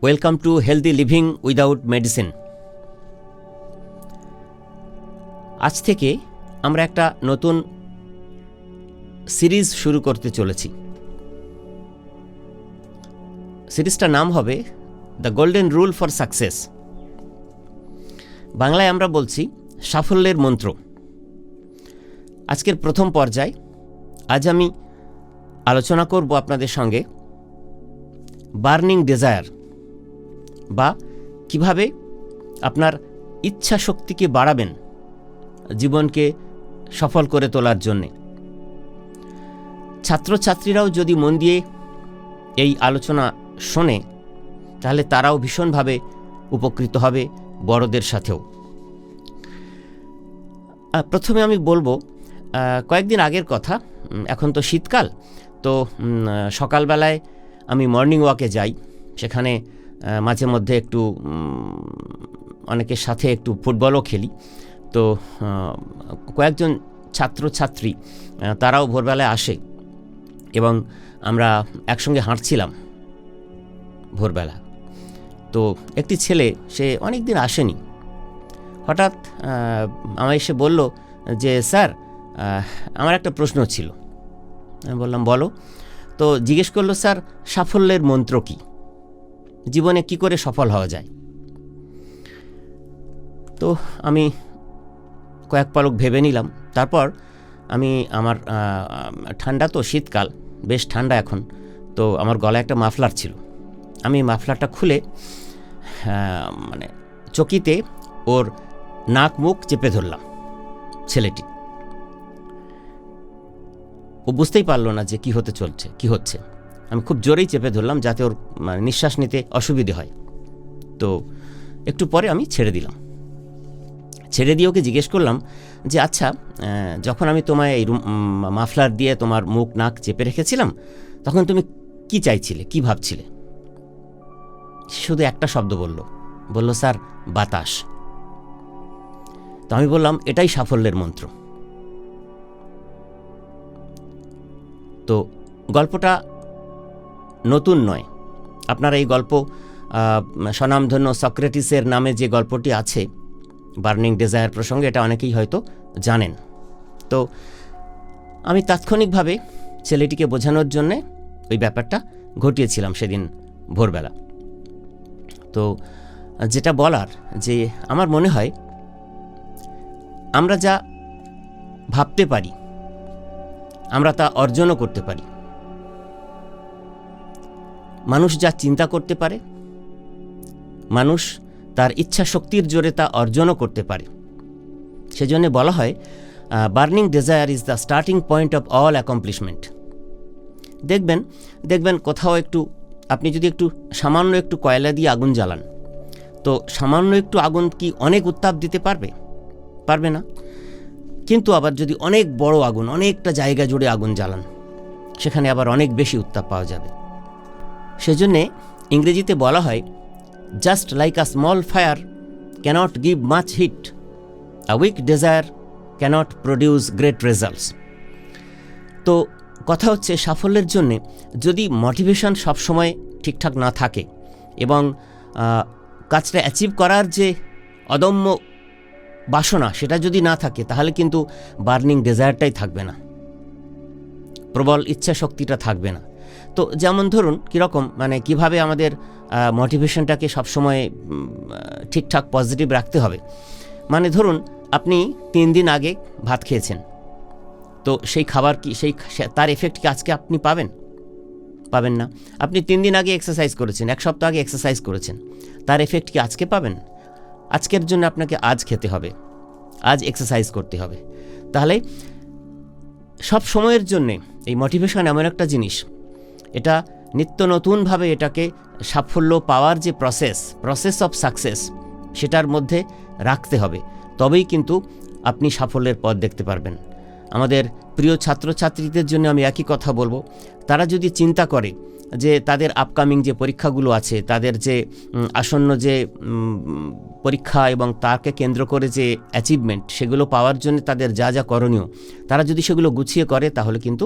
Welcome to healthy living without medicine. আজ থেকে আমরা একটা নতুন সিরিজ শুরু করতে চলেছি। সিরিজটার নাম হবে the golden rule for success. বাংলায় আমরা বলছি সাফল্যের মন্ত্র। আজকের প্রথম পর্যায় আজ আমি আলোচনা করব আপনাদের সঙ্গে বার্নিং ডিজায়ার বা কিভাবে আপনার ইচ্ছা শক্তিকে বাড়াবেন জীবনকে সফল করে তোলার জন্যে। ছাত্রছাত্রীরাও যদি মন দিয়ে এই আলোচনা শোনে তাহলে তারাও ভীষণভাবে উপকৃত হবে, বড়দের সাথেও। প্রথমে আমি বলবো কয়েকদিন আগের কথা। এখন তো শীতকাল, তো সকালবেলায় আমি মর্নিং ওয়াকে যাই। সেখানে মাঝে মধ্যে একটু অনেকের সাথে একটু ফুটবলও খেলি। তো কয়েকজন ছাত্রছাত্রী তারাও ভোরবেলায় আসে এবং আমরা একসঙ্গে হাঁটছিলাম ভোরবেলা। তো একটি ছেলে, সে অনেক দিন আসেনি, হঠাৎ আমায় এসে বলল যে স্যার, আমার একটা প্রশ্ন ছিল। আমি বললাম বলো। তো জিজ্ঞেস করলো, স্যার সাফল্যের মন্ত্র কী, জীবনে কি করে সফল হওয়া যায়? তো আমি কয়েক পলক ভেবে নিলাম। তারপর আমি আমার ঠান্ডা তো, শীতকাল বেশ ঠান্ডা এখন, তো আমার গলায় একটা মাফলার ছিল। আমি মাফলারটা খুলে মানে চকিতে ওর নাক মুখ চেপে ধরলাম। ছেলেটি ও বুঝতেই পারলো না যে কি হচ্ছে। আমি খুব জোরেই চেপে ধরলাম যাতে ওর মানে নিঃশ্বাস নিতে অসুবিধে হয়। তো একটু পরে আমি ছেড়ে দিলাম। ছেড়ে দিয়ে ওকে জিজ্ঞেস করলাম যে আচ্ছা, যখন আমি তোমায় এই মাফলার দিয়ে তোমার মুখ নাক চেপে রেখেছিলাম তখন তুমি কি চাইছিলে, কি ভাবছিলে? শুধু একটা শব্দ বলল স্যার, বাতাস। তো আমি বললাম এটাই সাফল্যের মন্ত্র। তো গল্পটা নতুন নয়। আপনারা এই গল্প স্বনামধন্য সক্রেটিসের নামে যে গল্পটি আছে বার্নিং ডিজায়ার প্রসঙ্গে, এটা অনেকেই হয়তো জানেন। তো আমি তাৎক্ষণিকভাবে ছেলেটিকে বোঝানোর জন্যে ওই ব্যাপারটা ঘটিয়েছিলাম সেদিন ভোরবেলা। তো যেটা বলার, যে আমার মনে হয় আমরা যা ভাবতে পারি আমরা তা অর্জনও করতে পারি। মানুষ যা চিন্তা করতে পারে, মানুষ তার ইচ্ছা শক্তির জোরে তা অর্জনও করতে পারে। সেজন্য বলা হয় burning desire is the starting point of all accomplishment. দেখবেন কোথাও একটু, আপনি যদি সামান্য একটু কয়লা দিয়ে আগুন জ্বালান, তো সামান্য একটু আগুন কি অনেক উত্তাপ দিতে পারবে না। কিন্তু আবার যদি অনেক বড় আগুন, অনেকটা জায়গা জুড়ে আগুন জ্বালান, সেখানে আবার অনেক বেশি উত্তাপ পাওয়া যাবে। সেজন্যে ইংরেজিতে বলা হয় just like a small fire cannot give much heat, a weak desire cannot produce great results. তো কথা হচ্ছে, সাফল্যের জন্যে যদি মোটিভেশন সবসময় ঠিকঠাক না থাকে এবং কাজটা অ্যাচিভ করার যে অদম্য বাসনা সেটা যদি না থাকে, তাহলে কিন্তু বার্নিং ডিজায়ারটাই থাকবে না, প্রবল ইচ্ছা শক্তিটা থাকবে না। তো যেমন ধরুন কীরকম, মানে কিভাবে আমাদের মোটিভেশনটাকে সবসময় ঠিকঠাক পজিটিভ রাখতে হবে। মানে ধরুন আপনি 3 দিন আগে ভাত খেয়েছেন, তো সেই খাবার কি, তার এফেক্ট কি আজকে আপনি পাবেন না। আপনি 3 দিন আগে এক্সারসাইজ করেছেন, 1 সপ্তাহ আগে এক্সারসাইজ করেছেন, তার এফেক্ট কি আজকে পাবেন? আজকের জন্য আপনাকে আজ খেতে হবে, আজ এক্সারসাইজ করতে হবে। তাহলে সব সময়ের জন্যে এই মোটিভেশন এমন একটা জিনিস, এটা নিত্য নতুনভাবে এটাকে সাফল্য পাওয়ার যে প্রসেস অফ সাকসেস, সেটার মধ্যে রাখতে হবে। তবেই কিন্তু আপনি সাফল্যের পথ দেখতে পারবেন। আমাদের প্রিয় ছাত্রছাত্রীদের জন্য আমি একই কথা বলবো। তারা যদি চিন্তা করে যে তাদের আপকামিং যে পরীক্ষাগুলো আছে, তাদের যে আসন্ন যে পরীক্ষা এবং তাকে কেন্দ্র করে যে অ্যাচিভমেন্ট, সেগুলো পাওয়ার জন্য তাদের যা যা করণীয়, তারা যদি সেগুলো গুছিয়ে করে তাহলে কিন্তু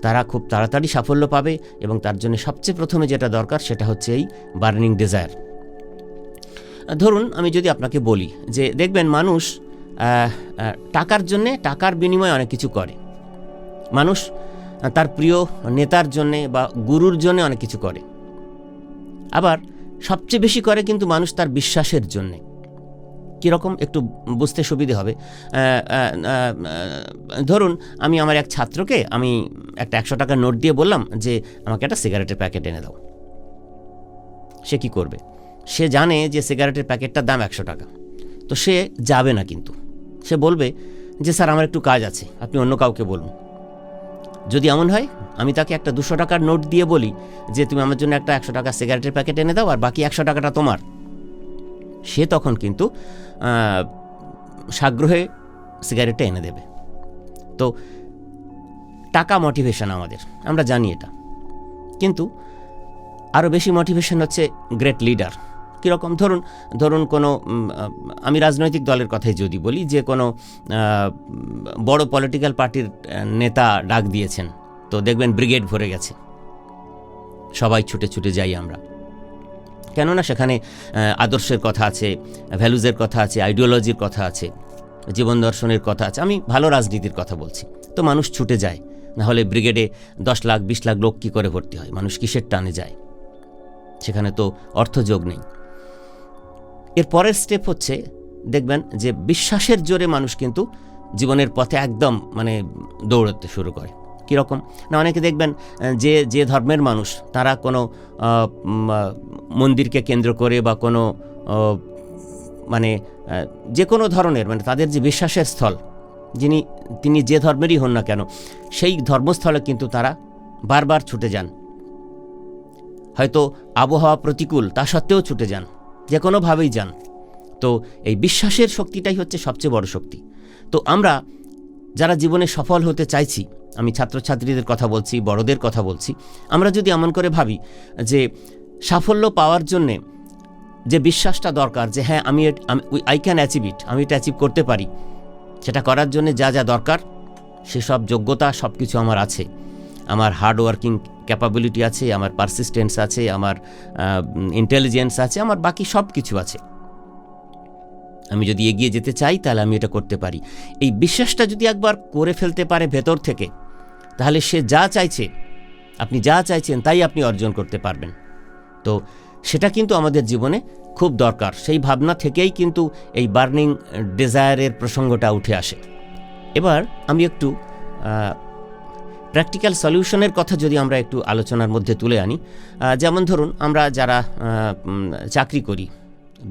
তারা খুব তাড়াতাড়ি সাফল্য পাবে। এবং তার জন্য সবচেয়ে প্রথমে যেটা দরকার সেটা হচ্ছে এই বার্নিং ডিজায়ার। ধরুন আমি যদি আপনাকে বলি যে দেখবেন মানুষ টাকার জন্যে, টাকার বিনিময়ে অনেক কিছু করে। মানুষ তার প্রিয় নেতার জন্যে বা গুরুর জন্যে অনেক কিছু করে। আবার সবচেয়ে বেশি করে কিন্তু মানুষ তার বিশ্বাসের জন্যে। কীরকম একটু বুঝতে সুবিধে হবে। ধরুন আমি আমার এক ছাত্রকে আমি একটা 100 টাকার নোট দিয়ে বললাম যে আমাকে একটা সিগারেটের প্যাকেট এনে দাও। সে কি করবে? সে জানে যে সিগারেটের প্যাকেটটার দাম 100 টাকা, তো সে যাবে না। কিন্তু সে বলবে যে স্যার আমার একটু কাজ আছে, আপনি অন্য কাউকে বলুন। যদি এমন হয় আমি তাকে একটা 200 টাকার নোট দিয়ে বলি যে তুমি আমার জন্য একটা 100 টাকা সিগারেটের প্যাকেট এনে দাও আর বাকি 100 টাকাটা তোমার, সে তখন কিন্তু সাগ্রহে সিগারেটটা এনে দেবে। তো টাকা মোটিভেশন আমাদের, আমরা জানি এটা। কিন্তু আরও বেশি মোটিভেশন হচ্ছে গ্রেট লিডার। কীরকম? ধরুন কোনো আমি রাজনৈতিক দলের কথাই যদি বলি, যে কোনো বড় পলিটিক্যাল পার্টির নেতা ডাক দিয়েছেন, তো দেখবেন ব্রিগেড ভরে গেছে, সবাই ছুটে ছুটে যাই আমরা। কেননা সেখানে আদর্শের কথা আছে, ভ্যালুজের কথা আছে, আইডিওলজির কথা আছে, জীবন দর্শনের কথা আছে। আমি ভালো রাজনীতির কথা বলছি। তো মানুষ ছুটে যায়, নাহলে ব্রিগেডে 10 লাখ 20 লাখ লোক কী করে ভর্তি হয়? মানুষ কিসের টানে যায়? সেখানে তো অর্থযোগ নেই। এর পরের স্টেপ হচ্ছে দেখবেন যে বিশ্বাসের জোরে মানুষ কিন্তু জীবনের পথে একদম দৌড়াতে শুরু করে। কীরকম না, অনেকে দেখবেন যে ধর্মের মানুষ, তারা কোনো মন্দিরকে কেন্দ্র করে বা কোনো যে কোনো ধরনের তাদের যে বিশ্বাসের স্থল, তিনি যে ধর্মেরই হন না কেন, সেই ধর্মস্থলে কিন্তু তারা বারবার ছুটে যান। হয়তো আবহাওয়া প্রতিকূল, তা সত্ত্বেও ছুটে যান, যে কোনোভাবেই যান। তো এই বিশ্বাসের শক্তিটাই হচ্ছে সবচেয়ে বড় শক্তি। তো আমরা যারা জীবনে সফল হতে চাইছি, আমি ছাত্রছাত্রীদের কথা বলছি, বড়দের কথা বলছি, আমরা যদি এমন করে ভাবি যে সাফল্য পাওয়ার জন্যে যে বিশ্বাসটা দরকার, যে হ্যাঁ আমি আই ক্যান অ্যাচিভ ইট, আমি এটা অ্যাচিভ করতে পারি, সেটা করার জন্য যা যা দরকার সেসব যোগ্যতা সব কিছু আমার আছে। আমার হার্ড ওয়ার্কিং ক্যাপাবিলিটি আছে, আমার পারসিস্টেন্স আছে, আমার ইন্টেলিজেন্স আছে, আমার বাকি সব কিছু আছে। আমি যদি এগিয়ে যেতে চাই তাহলে আমি এটা করতে পারি। এই বিশ্বাসটা যদি একবার করে ফেলতে পারে ভেতর থেকে, তাহলে সে যা চাইছে, আপনি যা চাইছেন তাই আপনি অর্জন করতে পারবেন। তো সেটা কিন্তু আমাদের জীবনে খুব দরকার। সেই ভাবনা থেকেই কিন্তু এই বার্নিং ডিজায়ারের প্রসঙ্গটা উঠে আসে। এবার আমি একটু প্র্যাকটিক্যাল সলিউশনের কথা যদি আমরা একটু আলোচনার মধ্যে তুলে আনি। যেমন ধরুন আমরা যারা চাকরি করি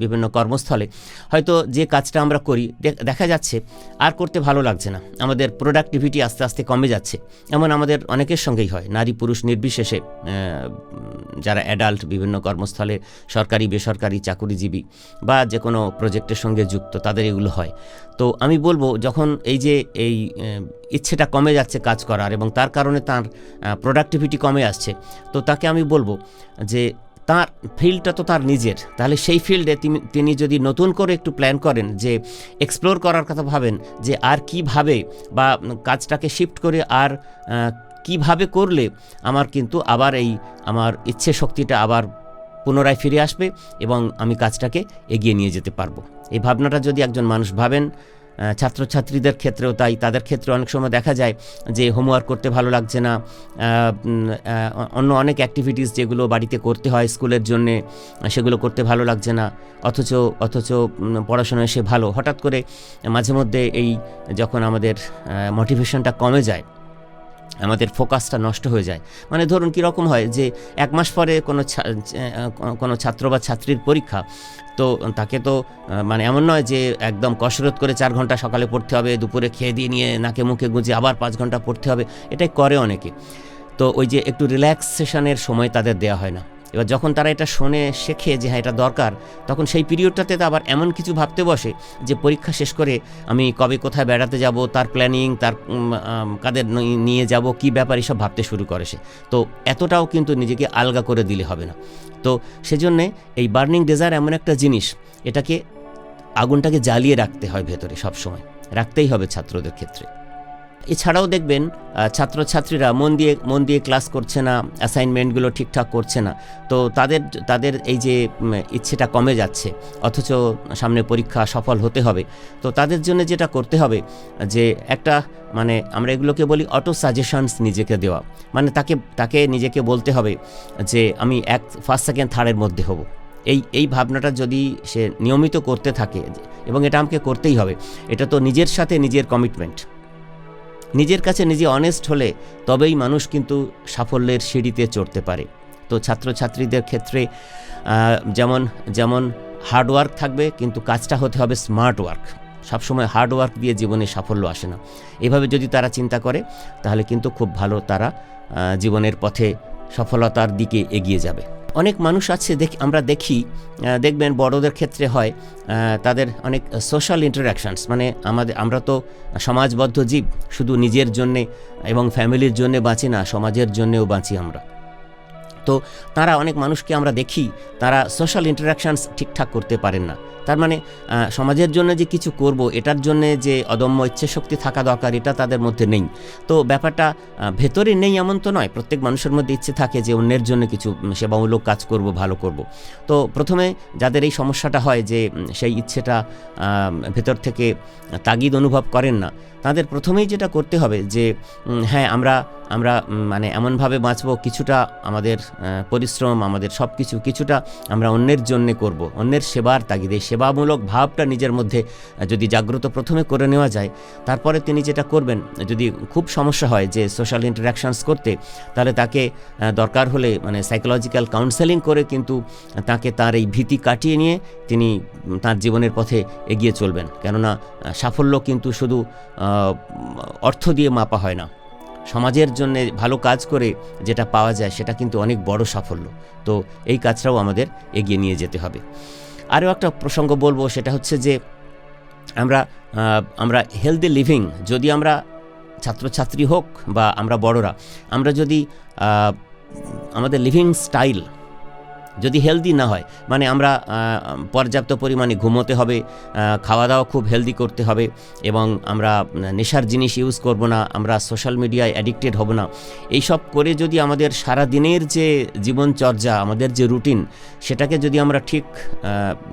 বিভিন্ন কর্মস্থলে, হয়তো যে কাজটা আমরা করি দেখা যাচ্ছে আর করতে ভালো লাগছে না, আমাদের প্রোডাক্টিভিটি আস্তে আস্তে কমে যাচ্ছে। এমন আমাদের অনেকের সঙ্গেই হয়, নারী পুরুষ নির্বিশেষে, যারা অ্যাডাল্ট বিভিন্ন কর্মস্থলে সরকারি বেসরকারি চাকুরিজীবী বা যে কোনো প্রজেক্টের সঙ্গে যুক্ত, তাদের এগুলো হয়। তো আমি বলবো, যখন এই ইচ্ছেটা কমে যাচ্ছে কাজ করার এবং তার কারণে তার প্রোডাক্টিভিটি কমে আসছে, তো তাকে আমি বলবো যে তার ফিল্ডটা তো তার নিজের, তাহলে সেই ফিল্ডে তিনি যদি নতুন করে একটু প্ল্যান করেন, যে এক্সপ্লোর করার কথা ভাবেন, যে আর কিভাবে বা কাজটাকে শিফট করে আর কিভাবে করলে আমার কিন্তু আবার আমার ইচ্ছে শক্তিটা আবার পুনরায় ফিরে আসবে এবং আমি কাজটাকে এগিয়ে নিয়ে যেতে পারবো। এই ভাবনাটা যদি একজন মানুষ ভাবেন, ছাত্রছাত্রীদের ক্ষেত্রেও তাই, তাদের ক্ষেত্রে অনেক সময় দেখা যায় যে হোমওয়ার্ক করতে ভালো লাগছে না, অন্য অনেক অ্যাক্টিভিটিস যেগুলো বাড়িতে করতে হয় স্কুলের জন্যে, সেগুলো করতে ভালো লাগছে না, অথচ পড়াশোনায় সে ভালো। হঠাৎ করে মাঝে মধ্যে যখন আমাদের মোটিভেশনটা কমে যায়, আমাদের ফোকাসটা নষ্ট হয়ে যায়। ধরুন কীরকম হয় যে 1 মাস পরে কোনো ছাত্র বা ছাত্রীর পরীক্ষা, তো তাকে তো এমন নয় যে একদম কসরত করে 4 ঘন্টা সকালে পড়তে হবে, দুপুরে খেয়ে দিয়ে নিয়ে নাকে মুখে গুঁজে আবার 5 ঘন্টা পড়তে হবে, এটাই করে অনেকে। তো ওই যে একটু রিল্যাক্সেশনের সময় তাদের দেওয়া হয় না। এবার যখন তারা এটা শোনে শেখে যে হ্যাঁ এটা দরকার, তখন সেই পিরিয়ডটাতে তো আবার এমন কিছু ভাবতে বসে যে পরীক্ষা শেষ করে আমি কবে কোথায় বেড়াতে যাব, তার প্ল্যানিং, তার কাদের নিয়ে যাব, কি ব্যাপার, এসব ভাবতে শুরু করে সে। তো এতটাও কিন্তু নিজেকে আলগা করে দিলে হবে না। তো সেজন্যে এই বার্নিং ডেজায়ার এমন একটা জিনিস, এটাকে আগুনটাকে জ্বালিয়ে রাখতে হয় ভেতরে, সবসময় রাখতেই হবে ছাত্রদের ক্ষেত্রে। এছাড়াও দেখবেন ছাত্রছাত্রীরা মন দিয়ে ক্লাস করছে না, অ্যাসাইনমেন্টগুলো ঠিকঠাক করছে না, তো তাদের এই যে ইচ্ছেটা কমে যাচ্ছে, অথচ সামনে পরীক্ষা, সফল হতে হবে। তো তাদের জন্য যেটা করতে হবে যে একটা মানে আমরা এগুলোকে বলি অটো সাজেশনস নিজেকে দেওয়া, মানে তাকে নিজেকে বলতে হবে যে আমি ফার্স্ট সেকেন্ড থার্ডের মধ্যে হব। এই ভাবনাটা যদি সে নিয়মিত করতে থাকে, এবং এটা আমাকে করতেই হবে, এটা তো নিজের সাথে নিজের কমিটমেন্ট, নিজের কাছে নিজে অনেস্ট হলে তবেই মানুষ কিন্তু সাফল্যের সিঁড়িতে চড়তে পারে। তো ছাত্রছাত্রীদের ক্ষেত্রে যেমন হার্ডওয়ার্ক থাকবে, কিন্তু কাজটা হতে হবে স্মার্ট ওয়ার্ক। সবসময় হার্ডওয়ার্ক দিয়ে জীবনে সাফল্য আসে না। এভাবে যদি তারা চিন্তা করে, তাহলে কিন্তু খুব ভালো তারা জীবনের পথে সফলতার দিকে এগিয়ে যাবে। অনেক মানুষ আছে আমরা দেখবেন বড়দের ক্ষেত্রে হয়, তাদের অনেক সোশ্যাল ইন্টারাকশানস, মানে আমরা তো সমাজবদ্ধ জীব, শুধু নিজের জন্যে এবং ফ্যামিলির জন্যে বাঁচি না, সমাজের জন্যেও বাঁচি আমরা। তো অনেক মানুষকে আমরা দেখি, তারা সোশ্যাল ইন্টারাকশানস ঠিকঠাক করতে পারেন না। তার মানে সমাজের জন্য যে কিছু করব, এটার জন্যে যে অদম্য ইচ্ছাশক্তি থাকা দরকার, এটা তাদের মধ্যে নেই। তো ব্যাপারটা ভেতরে নেই এমন তো নয়, প্রত্যেক মানুষের মধ্যে ইচ্ছে থাকে যে অন্যের জন্য কিছু সেবামূলক কাজ করব, ভালো করব। তো প্রথমে যাদের এই সমস্যাটা হয় যে সেই ইচ্ছেটা ভেতর থেকে তাগিদ অনুভব করেন না, তাদের প্রথমেই যেটা করতে হবে যে হ্যাঁ আমরা মানে এমনভাবে বাঁচব, কিছুটা আমাদের পরিশ্রম, আমাদের সব কিছুটা আমরা অন্যের জন্যে করব, অন্যের সেবার তাগিদে। সেবামূলক ভাবটা নিজের মধ্যে যদি জাগ্রত প্রথমে করে নেওয়া যায়, তারপরে তিনি যেটা করবেন, যদি খুব সমস্যা হয় যে সোশ্যাল ইন্টারাকশানস করতে, তাহলে তাকে দরকার হলে মানে সাইকোলজিক্যাল কাউন্সেলিং করে কিন্তু তাকে তার এই ভীতি কাটিয়ে নিয়ে তিনি তার জীবনের পথে এগিয়ে চলবেন। কেননা সাফল্য কিন্তু শুধু অর্থ দিয়ে মাপা হয় না, সমাজের জন্য ভালো কাজ করে যেটা পাওয়া যায় সেটা কিন্তু অনেক বড় সাফল্য। তো এই কাজটাও আমাদের এগিয়ে নিয়ে যেতে হবে। আরও একটা প্রসঙ্গ বলবো, সেটা হচ্ছে যে আমরা হেলদি লিভিং, যদি আমরা ছাত্রছাত্রী হোক বা আমরা বড়রা, আমরা যদি আমাদের লিভিং স্টাইল যদি হেলদি না হয়, মানে আমরা পর্যাপ্ত পরিমাণে ঘুমোতে হবে, খাওয়া দাওয়া খুব হেলদি করতে হবে, এবং আমরা নেশার জিনিস ইউজ করব না, আমরা সোশ্যাল মিডিয়ায় অ্যাডিক্টেড হব না, এইসব করে যদি আমাদের সারা দিনের যে জীবনচর্যা, আমাদের যে রুটিন, সেটাকে যদি আমরা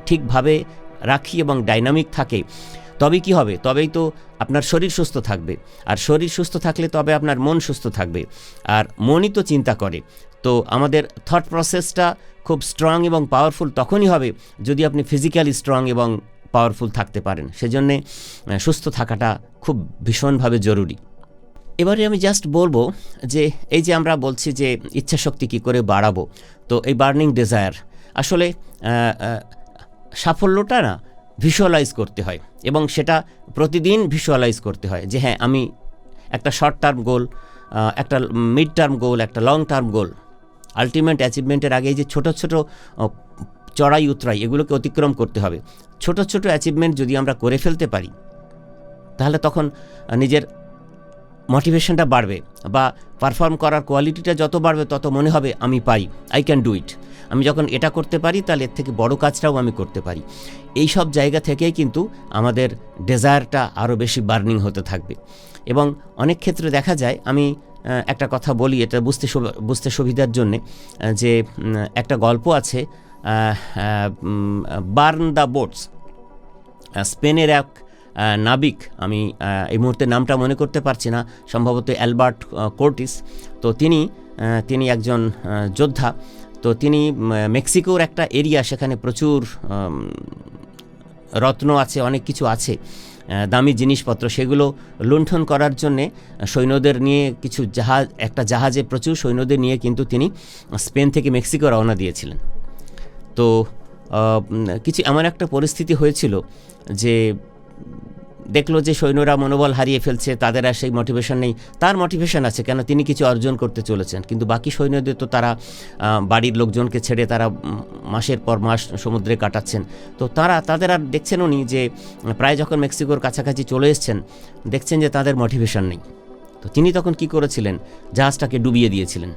ঠিকভাবে রাখি এবং ডাইনামিক থাকে, তবে কি হবে? তবেই তো আপনার শরীর সুস্থ থাকবে, আর শরীর সুস্থ থাকলে তবে আপনার মন সুস্থ থাকবে, আর মনই তো চিন্তা করে। তো আমাদের থট প্রসেসটা খুব স্ট্রং এবং পাওয়ারফুল তখনই হবে যদি আপনি ফিজিক্যালি স্ট্রং এবং পাওয়ারফুল থাকতে পারেন। সেজন্যে সুস্থ থাকাটা খুব ভীষণভাবে জরুরি। এবারে আমি জাস্ট বলবো যে এই যে আমরা বলছি যে ইচ্ছাশক্তি কী করে বাড়াবো, তো এই বার্নিং ডেজায়ার, আসলে সাফল্যটা না ভিজুয়ালাইজ করতে হয়, এবং সেটা প্রতিদিন ভিজুয়ালাইজ করতে হয় যে হ্যাঁ আমি একটা শর্ট টার্ম গোল, একটা মিড টার্ম গোল, একটা লং টার্ম গোল, আলটিমেট অ্যাচিভমেন্টের আগে এই যে ছোটো ছোটো চড়াই উতরাই, এগুলোকে অতিক্রম করতে হবে। ছোট ছোট অ্যাচিভমেন্ট যদি আমরা করে ফেলতে পারি, তাহলে তখন নিজের মোটিভেশনটা বাড়বে, বা পারফর্ম করার কোয়ালিটিটা যত বাড়বে তত মনে হবে আমি পারি, আই ক্যান ডু ইট। আমি যখন এটা করতে পারি, তাহলে এর থেকে বড় কাজটাও আমি করতে পারি। এই সব জায়গা থেকেই কিন্তু আমাদের ডেজায়ারটা আরও বেশি বার্নিং হতে থাকবে। এবং অনেক ক্ষেত্রে দেখা যায়, আমি একটা কথা বলি এটা বুঝতে সুবিধার জন্যে, যে একটা গল্প আছে, বার্ন দ্য বোটস। স্পেনের এক নাবিক, আমি এই মুহূর্তে নামটা মনে করতে পারছি না, সম্ভবত অ্যালবার্ট কোর্টিস। তো তিনি একজন যোদ্ধা। তো তিনি মেক্সিকোর একটা এরিয়া, সেখানে প্রচুর রত্ন আছে, অনেক কিছু আছে, দামি জিনিসপত্র, সেগুলো লুণ্ঠন করার জন্যে সৈন্যদের নিয়ে একটা জাহাজে প্রচুর সৈন্যদের নিয়ে কিন্তু তিনি স্পেন থেকে মেক্সিকো রওনা দিয়েছিলেন। তো কিছু এমন একটা পরিস্থিতি হয়েছিল যে দেখলো যে সৈন্যরা মনোবল হারিয়ে ফেলছে, তাদের আর সেই মোটিভেশন নেই। তার মোটিভেশন আছে, কেন তিনি কিছু অর্জন করতে চলেছেন, কিন্তু বাকি সৈন্যদের তো তারা বাড়ির লোকজনকে ছেড়ে তারা মাসের পর মাস সমুদ্রে কাটাচ্ছেন। তো তাদের আর দেখছেন উনি যে প্রায় যখন মেক্সিকোর কাছাকাছি চলে এসছেন, দেখছেন যে তাদের মোটিভেশন নেই। তো তিনি তখন কি করেছিলেন, জাহাজটাকে ডুবিয়ে দিয়েছিলেন।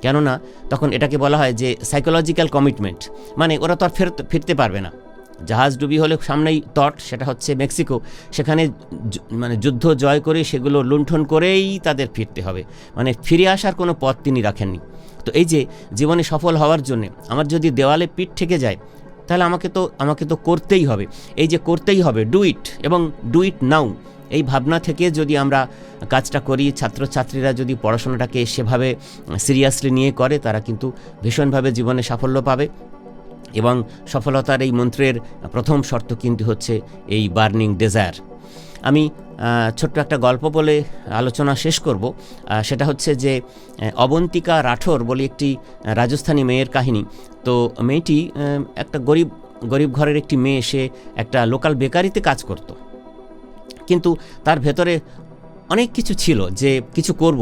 কেননা তখন এটাকে বলা হয় যে সাইকোলজিক্যাল কমিটমেন্ট, মানে ওরা তো আর ফিরতে পারবে না। জাহাজ ডুবি হলে সামনেই তট, সেটা হচ্ছে মেক্সিকো, সেখানে মানে যুদ্ধ জয় করে সেগুলো লুণ্ঠন করেই তাদের ফিরতে হবে, মানে ফিরে আসার কোনো পথ তিনি রাখেননি। তো এই যে জীবনে সফল হওয়ার জন্যে আমার যদি দেওয়ালে পিঠ ঠেকে যায়, তাহলে আমাকে তো করতেই হবে। এই যে করতেই হবে, ডু ইট, এবং ডু ইট নাও, এই ভাবনা থেকে যদি আমরা কাজটা করি, ছাত্রছাত্রীরা যদি পড়াশোনাটাকে সেভাবে সিরিয়াসলি নিয়ে করে, তারা কিন্তু ভীষণভাবে জীবনে সাফল্য পাবে। এবং সফলতার এই মন্ত্রের প্রথম শর্ত কিন্তু হচ্ছে এই বার্নিং ডেজায়ার। আমি ছোট্ট একটা গল্প বলে আলোচনা শেষ করব। সেটা হচ্ছে যে অবন্তিকা রাঠোর বলে একটি রাজস্থানী মেয়ের কাহিনী। তো মেয়েটি একটা গরিব ঘরের একটি মেয়ে, সে একটা লোকাল বেকারিতে কাজ করত, কিন্তু তার ভেতরে অনেক কিছু ছিল যে কিছু করব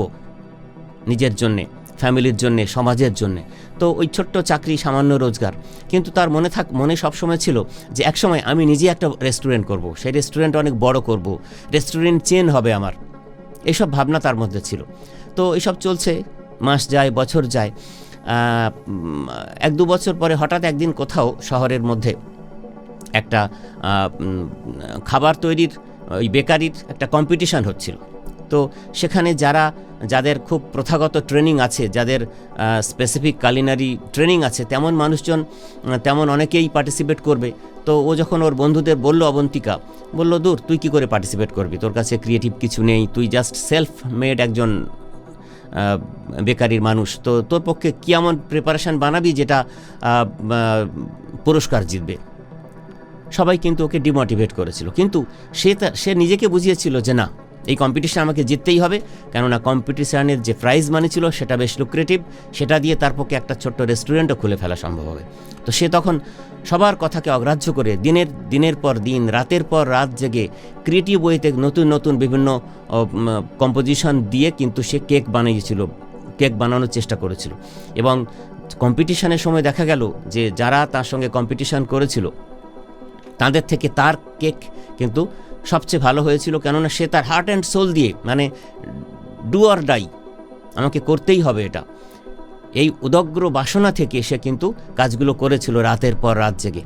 নিজের জন্যে, ফ্যামিলির জন্যে, সমাজের জন্যে। তো ওই ছোট্ট চাকরি, সামান্য রোজগার, কিন্তু তার মনে সবসময় ছিল যে একসময় আমি নিজে একটা রেস্টুরেন্ট করব, সেই রেস্টুরেন্ট অনেক বড় করব, রেস্টুরেন্ট চেন হবে আমার, এইসব ভাবনা তার মধ্যে ছিল। তো এইসব চলছে, মাস যায়, বছর যায়। 1-2 বছর পরে হঠাৎ একদিন কোথাও শহরের মধ্যে একটা খাবার তৈরির ওই বেকারির একটা কম্পিটিশান হচ্ছিল। তো সেখানে যাদের খুব প্রথাগত ট্রেনিং আছে, যাদের স্পেসিফিক কালিনারি ট্রেনিং আছে, তেমন অনেকেই পার্টিসিপেট করবে। তো ও যখন ওর বন্ধুদের বলল, অবন্তিকা বলল, দূর, তুই কি করে পার্টিসিপেট করবি, তোর কাছে ক্রিয়েটিভ কিছু নেই, তুই জাস্ট সেলফ মেড একজন বেকারির মানুষ, তো তোর পক্ষে কি এমন প্রিপারেশান বানাবি যেটা পুরস্কার জিতবে। সবাই কিন্তু ওকে ডিমোটিভেট করেছিল, কিন্তু সে নিজেকে বুঝিয়েছিল যে না, এই কম্পিটিশান আমাকে জিততেই হবে, কেননা কম্পিটিশানের যে প্রাইজ মানি ছিল সেটা বেশ লুক্রেটিভ, সেটা দিয়ে তার পক্ষে একটা ছোট্ট রেস্টুরেন্টও খুলে ফেলা সম্ভব হবে। তো সে তখন সবার কথাকে অগ্রাহ্য করে দিনের পর দিন, রাতের পর রাত জেগে ক্রিয়েটিভ ওয়েতে নতুন বিভিন্ন কম্পোজিশন দিয়ে কিন্তু সে কেক বানানোর চেষ্টা করেছিল। এবং কম্পিটিশানের সময় দেখা গেল যে যারা তার সঙ্গে কম্পিটিশান করেছিল তাদের থেকে তার কেক কিন্তু সবচেয়ে ভালো হয়েছিল, কেননা সে তার হার্ট অ্যান্ড সোল দিয়ে, মানে ডু অর ডাই, আমাকে করতেই হবে এটা, এই উদগ্র বাসনা থেকে সে কিন্তু কাজগুলো করেছিল রাতের পর রাত জেগে।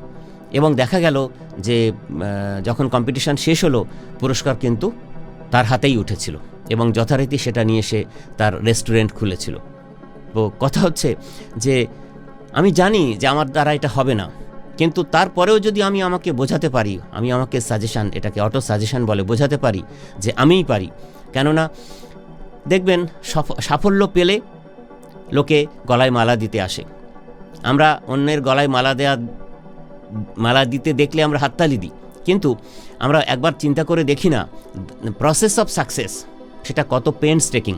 এবং দেখা গেল যে যখন কম্পিটিশান শেষ হলো, পুরস্কার কিন্তু তার হাতেই উঠেছিল, এবং যথারীতি সেটা নিয়ে সে তার রেস্টুরেন্ট খুলেছিল। তো কথা হচ্ছে যে আমি জানি যে আমার দ্বারা এটা হবে না, কিন্তু তারপরেও যদি আমাকে বোঝাতে পারি, আমাকে সাজেশান, এটাকে অটো সাজেশান বলে, বোঝাতে পারি যে আমিই পারি। কেননা দেখবেন সাফল্য পেলে লোকে গলায় মালা দিতে আসে, আমরা অন্যের গলায় মালা দিতে দেখলে আমরা হাততালি দিই, কিন্তু আমরা একবার চিন্তা করে দেখি না প্রসেস অফ সাকসেস সেটা কত পেইনস্টেকিং,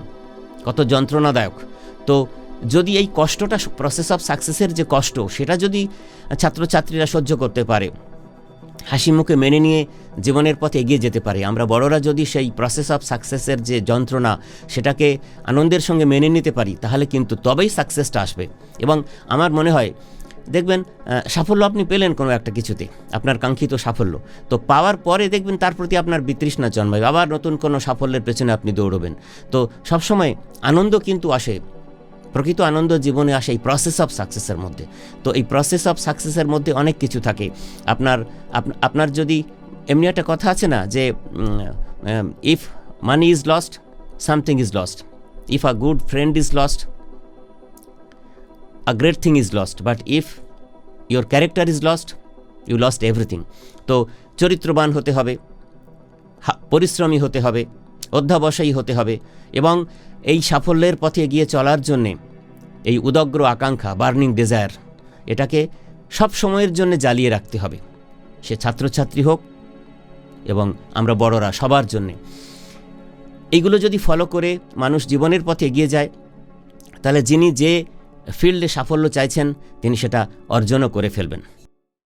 কত যন্ত্রণাদায়ক। তো যদি এই কষ্টটা, প্রসেস অফ সাকসেসের যে কষ্ট, সেটা যদি ছাত্রছাত্রীরা সহ্য করতে পারে, হাসি মুখে মেনে নিয়ে জীবনের পথে এগিয়ে যেতে পারে, আমরা বড়রা যদি সেই প্রসেস অফ সাকসেসের যে যন্ত্রণা সেটাকে আনন্দের সঙ্গে মেনে নিতে পারি, তাহলে কিন্তু তবেই সাকসেসটা আসবে। এবং আমার মনে হয় দেখবেন সাফল্য আপনি পেলেন কোনো একটা কিছুতে, আপনার কাঙ্ক্ষিত সাফল্য, তো পাওয়ার পরে দেখবেন তার প্রতি আপনার বিতৃষ্ণা জন্মাবে, আবার নতুন কোনো সাফল্যের পেছনে আপনি দৌড়বেন। তো সবসময় আনন্দ কিন্তু আসে, প্রকৃত আনন্দ জীবনে আসে এই প্রসেস অফ সাকসেসের মধ্যে। তো এই প্রসেস অফ সাকসেসের মধ্যে অনেক কিছু থাকে। আপনার যদি এমনি একটা কথা আছে না যে if money is lost, something is lost, if a good friend is lost, a great thing is lost, but if your character is lost, you lost everything. তো চরিত্রবান হতে হবে, পরিশ্রমী হতে হবে, অধ্যাবসায়ী হতে হবে, এবং এই সাফল্যের পথে এগিয়ে চলার জন্যে এই উদগ্র আকাঙ্ক্ষা, বার্নিং ডেজায়ার, এটাকে সব সময়ের জন্য জ্বালিয়ে রাখতে হবে, সে ছাত্রছাত্রী হোক এবং আমরা বড়রা, সবার জন্যে। এইগুলো যদি ফলো করে মানুষ জীবনের পথে এগিয়ে যায়, তাহলে যিনি যে ফিল্ডে সাফল্য চাইছেন তিনি সেটা অর্জনও করে ফেলবেন।